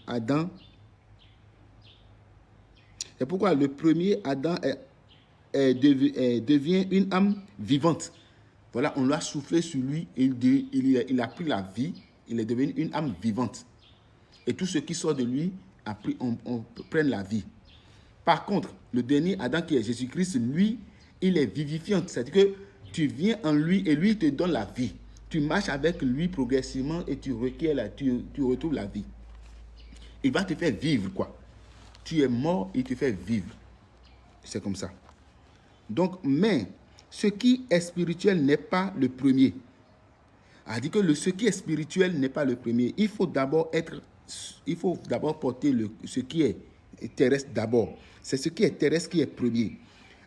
Adam. C'est pourquoi le premier Adam devient une âme vivante. Voilà, on l'a soufflé sur lui, il a pris la vie, il est devenu une âme vivante. Et tout ce qui sort de lui, on prend la vie. Par contre, le dernier Adam qui est Jésus-Christ, lui, il est vivifiant. C'est-à-dire que tu viens en lui et lui te donne la vie. Tu marches avec lui progressivement et tu retrouves la vie. Il va te faire vivre, quoi. Tu es mort, il te fait vivre. C'est comme ça. Donc, mais ce qui est spirituel n'est pas le premier. C'est-à-dire que ce qui est spirituel n'est pas le premier. Il faut d'abord porter ce qui est terrestre d'abord. C'est ce qui est terrestre qui est premier.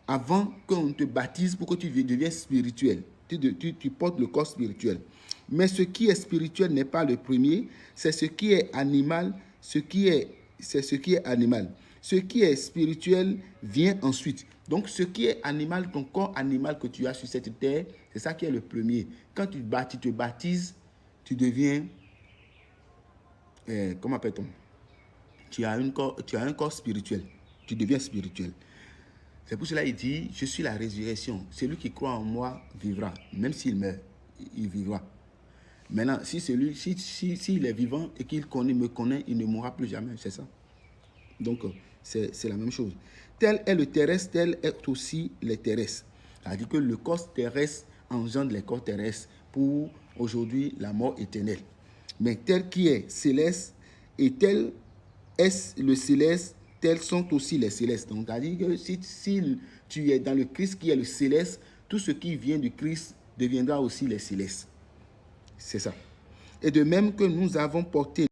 Avant qu'on te baptise pour que tu deviennes spirituel. Tu portes le corps spirituel. Mais ce qui est spirituel n'est pas le premier. C'est ce qui est animal. C'est ce qui est animal. Ce qui est spirituel vient ensuite. Donc, ce qui est animal, ton corps animal que tu as sur cette terre, c'est ça qui est le premier. Quand tu te baptises, tu deviens... comment appelle-t-on? Tu as un corps spirituel. Tu deviens spirituel. C'est pour cela qu'il dit, je suis la résurrection. Celui qui croit en moi vivra. Même s'il meurt, il vivra. Maintenant, s'il est vivant et qu'il me connaît, il ne mourra plus jamais. C'est ça. Donc, c'est la même chose. Tel est le terrestre, tel est aussi les terrestres. C'est-à-dire que le corps terrestre engendre les corps terrestres pour aujourd'hui la mort éternelle. Mais tel qui est céleste et tel est le céleste, tels sont aussi les célestes. Donc, c'est-à-dire que si tu es dans le Christ qui est le céleste, tout ce qui vient du Christ deviendra aussi les célestes. C'est ça. Et de même que nous avons porté